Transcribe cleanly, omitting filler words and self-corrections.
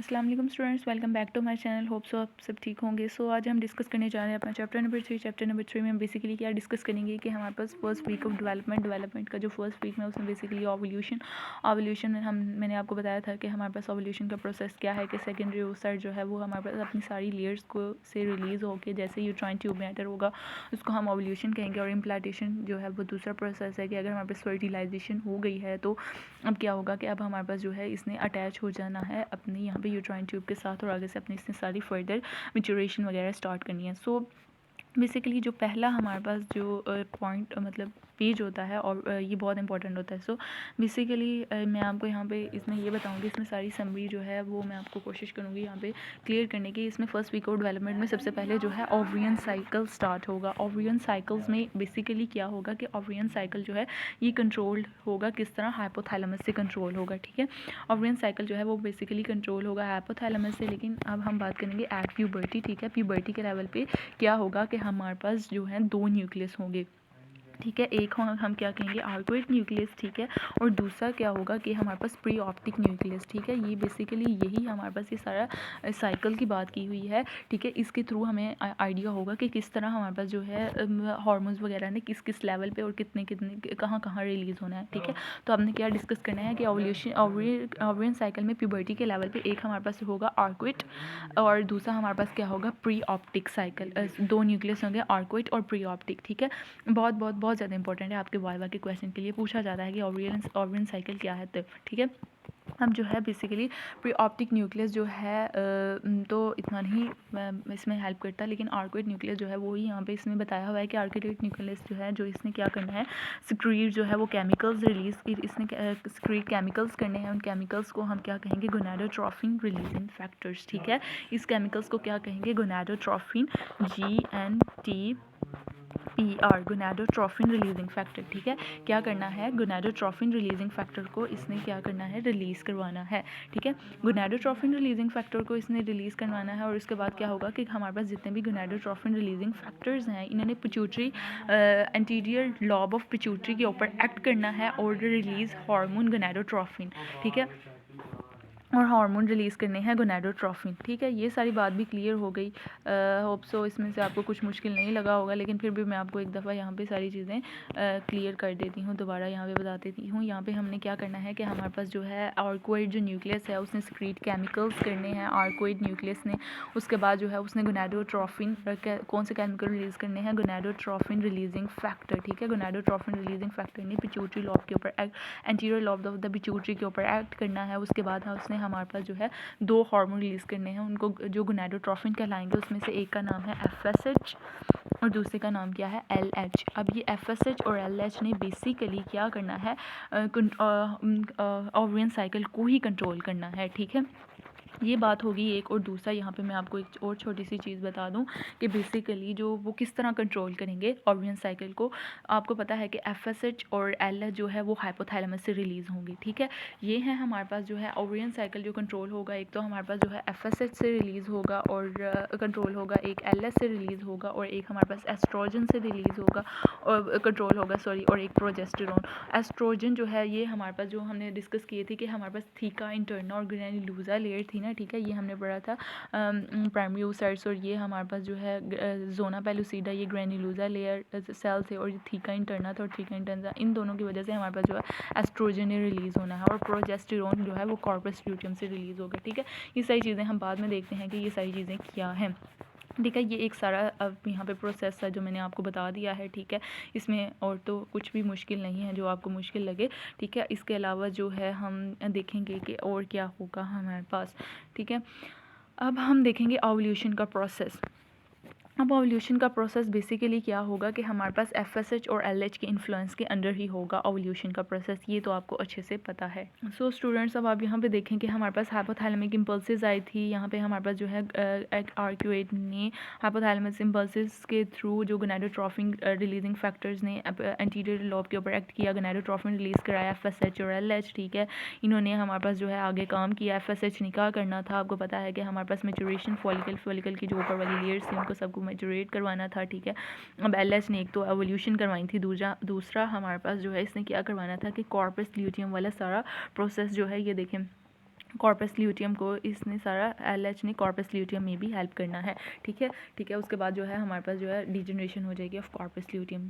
अस्सलाम वालेकुम students, welcome back to my channel. Hope so आप सब ठीक होंगे। सो आज हम डिस्कस करने जा रहे हैं अपना चैप्टर नंबर 3। चैप्टर नंबर 3 में हम बेसिकली क्या डिस्कस करेंगे कि हमारे पास फर्स्ट वीक ऑफ डेवलपमेंट का जो फर्स्ट वीक में उसमें बेसिकली ओवल्यूशन मैंने आपको बताया था कि हमारे पास ओवल्यूशन का प्रोसेस क्या है कि सेकेंडरी ओसाइट जो है वो हमारे पास अपनी सारी लेयर्स को से रिलीज़ होकर जैसे यूट्राइन ट्यूब में एंटर होगा उसको हम ओवल्यूशन कहेंगे। और इम्प्लांटेशन जो है वो दूसरा प्रोसेस है कि अगर हमारे पास फर्टिलाइजेशन हो गई है तो अब क्या होगा कि अब हमारे पास जो है इसने अटैच हो जाना है अपनी यहाँ पे यूट्राइन ट्यूब के साथ और आगे से अपनी इसने सारी फर्दर मैच्योरेशन वगैरह स्टार्ट करनी है। सो बेसिकली जो पहला हमारे पास जो पॉइंट मतलब पेज होता है और ये बहुत इंपॉर्टेंट होता है। सो बेसिकली मैं आपको यहाँ पे इसमें ये बताऊँगी, इसमें सारी समरी जो है वो मैं आपको कोशिश करूँगी यहाँ पे क्लियर करने की। इसमें फर्स्ट वीक ऑफ डेवलपमेंट में सबसे पहले जो है ओवरियन साइकिल स्टार्ट होगा। ओवरियन साइकिल्स में बेसिकली क्या होगा कि ओवरियन साइकिल जो है ये कंट्रोल होगा किस तरह, हाइपोथैलेमस से कंट्रोल होगा। ठीक है, ओवरियन साइकिल जो है वो बेसिकली कंट्रोल होगा हाइपोथैलेमस से। लेकिन अब हम बात करेंगे एट प्यूबर्टी। ठीक है, प्यूबर्टी के लेवल पे क्या होगा कि हमारे पास जो है दो न्यूक्लियस होंगे। ठीक है, एक हम क्या कहेंगे आर्कोइड न्यूक्लियस। ठीक है, और दूसरा क्या होगा कि हमारे पास प्री ऑप्टिक न्यूक्लियस। ठीक है, ये बेसिकली यही हमारे पास ये सारा साइकिल की बात की हुई है। ठीक है, इसके थ्रू हमें आइडिया होगा कि किस तरह हमारे पास जो है हार्मोन्स वगैरह ने किस किस लेवल पे और कितने कितने कहाँ कहाँ रिलीज़ होना है। ठीक है, तो हमने क्या डिस्कस करना है कि ओवरियन साइकिल में प्यूबर्टी के लेवल पे एक हमारे पास होगा आर्कोइड और दूसरा हमारे पास क्या होगा प्री ऑप्टिक साइकिल। दो न्यूक्लियस होंगे आर्कोइड और प्री ऑप्टिक। ठीक है, बहुत ज़्यादा इंपॉर्टेंट है, आपके वाइवा के क्वेश्चन के लिए पूछा जाता है कि ओवरियन साइकिल क्या है। तो ठीक है, अब जो है बेसिकली प्री ऑप्टिक न्यूक्लियस जो है तो इतना नहीं इसमें हेल्प करता, लेकिन आर्कोइड न्यूक्लियस जो है वो ही यहाँ पे इसमें बताया हुआ है कि आर्कोइड न्यूक्लियस जो है जो इसने क्या करना है सिक्रीट जो है वो केमिकल्स रिलीज इसने सिक्रीट केमिकल्स करने हैं। उन केमिकल्स को हम क्या कहेंगे गोनाडोट्रोफिन रिलीजिंग फैक्टर्स। ठीक है, इस केमिकल्स को क्या कहेंगे gonadotrophin GNTPR gonadotrophin releasing factor. ठीक है, क्या करना है गोनाडोट्रोफिन रिलीजिंग फैक्टर को इसने क्या करना है रिलीज़ करवाना है। ठीक है, गोनाडोट्रोफिन रिलीजिंग फैक्टर को इसने रिलीज़ करवाना है और उसके बाद क्या होगा कि हमारे पास जितने भी गोनाडोट्रोफिन रिलीजिंग फैक्टर्स हैं इन्होंने pituitary anterior lobe of pituitary के ऊपर एक्ट करना है और रिलीज़ हार्मोन गोनाडोट्रोफिन। ठीक है, और हार्मोन रिलीज़ करने हैं गोनाडोट्रोफिन। ठीक है, ये सारी बात भी क्लियर हो गई। होप सो इसमें से आपको कुछ मुश्किल नहीं लगा होगा, लेकिन फिर भी मैं आपको एक दफ़ा यहाँ पे सारी चीज़ें क्लियर कर देती हूँ, दोबारा यहाँ पे बता देती हूँ। यहाँ पे हमने क्या करना है कि हमारे पास जो है आर्कोइड जो न्यूक्लियस है उसने सिक्रीट केमिकल्स करने हैं आर्कोइड न्यूक्लियस ने। उसके बाद जो है उसने गोनाडोट्रोफिन कौन से केमिकल रिलीज़ करने हैं गोनाडोट्रोफिन रिलीजिंग फैक्टर। ठीक है, गोनाडोट्रोफिन रिलीजिंग फैक्टर ने पिट्यूटरी लॉब के ऊपर anterior lobe of the pituitary के ऊपर एक्ट करना है। उसके बाद उसने हमारे पास जो है दो हार्मोन रिलीज़ करने हैं, उनको जो गोनाडोट्रोफिन कहलाएंगे। उसमें से एक का नाम है FSH और दूसरे का नाम क्या है LH। अब ये FSH और LH ने बेसिकली क्या करना है ओवरियन साइकिल को ही कंट्रोल करना है। ठीक है, ये बात होगी एक। और दूसरा यहाँ पे मैं आपको एक और छोटी सी चीज़ बता दूँ कि बेसिकली जो वो किस तरह कंट्रोल करेंगे ओवरियन साइकिल को। आपको पता है कि FSH और LH जो है वो हाइपोथैलेमस से रिलीज़ होंगी। ठीक है, ये है हमारे पास जो है ओवरियन साइकिल जो कंट्रोल होगा। एक तो हमारे पास जो है FSH से रिलीज़ होगा और कंट्रोल होगा, एक LH से रिलीज़ होगा और एक हमारे पास एस्ट्रोजन से रिलीज़ होगा और कंट्रोल होगा और एक प्रोजेस्टेरोन। एस्ट्रोजन जो है ये हमारे पास जो हमने डिस्कस किए थे कि हमारे पास थीका इंटरना और ग्रेन्युलोसा लेयर थी ना। ठीक है, ये हमने पढ़ा था प्राइमरी oocytes और ये हमारे पास जो है जोना पेलुसिडा ये ग्रेन्युलोसा लेयर सेल थे और ये थीका इंटरना था और थीका इंटरना इन दोनों की वजह से हमारे पास जो है एस्ट्रोजन रिलीज़ होना है और प्रोजेस्टेरोन जो है वो कॉर्पस ल्यूटियम से रिलीज़ होगा। ठीक है, ये सारी चीज़ें हम बाद में देखते हैं कि ये सारी चीज़ें क्या हैं। ठीक है, ये एक सारा अब यहाँ पे प्रोसेस है जो मैंने आपको बता दिया है। ठीक है, इसमें और तो कुछ भी मुश्किल नहीं है जो आपको मुश्किल लगे। ठीक है, इसके अलावा जो है हम देखेंगे कि और क्या होगा हमारे पास। ठीक है, अब हम देखेंगे ओवल्यूशन का प्रोसेस। अब ओवल्यूशन का प्रोसेस बेसिकली क्या होगा कि हमारे पास FSH और LH के इन्फ्लुएंस के अंडर ही होगा ओवल्यूशन का प्रोसेस। ये तो आपको अच्छे से पता है। सो स्टूडेंट्स, अब आप यहाँ पे देखें कि हमारे पास हाइपोथैलेमिक इम्पल्सेस आई थी। यहाँ पे हमारे पास जो है आर्क्यूएट ने हाइपोथैलेमस इम्पल्सेस के थ्रू जो गोनाडोट्रोफिन रिलीजिंग फैक्टर्स ने एंटीरियर लॉब के ऊपर एक्ट किया, गोनाडोट्रोफिन रिलीज़ कराया FSH और LH। ठीक है, इन्होंने हमारे पास जो है आगे काम किया। FSH ने क्या करना था, आपको पता है कि हमारे पास मैच्योरेशन फॉलिकल की जो ऊपर वाली लेयर्स थी उनको सबको मैच्योरेट करवाना था। ठीक है, अब LH ने एक तो एवोल्यूशन करवाई थी, दूसरा हमारे पास जो है इसने क्या करवाना था कि कॉर्पस ल्यूटियम वाला सारा प्रोसेस जो है ये देखें कॉर्पस ल्यूटियम को इसने सारा LH ने कॉर्पस ल्यूटियम में भी हेल्प करना है। ठीक है, उसके बाद जो है हमारे पास जो है डिजनरेशन हो जाएगी ऑफ कॉर्पस ल्यूटियम।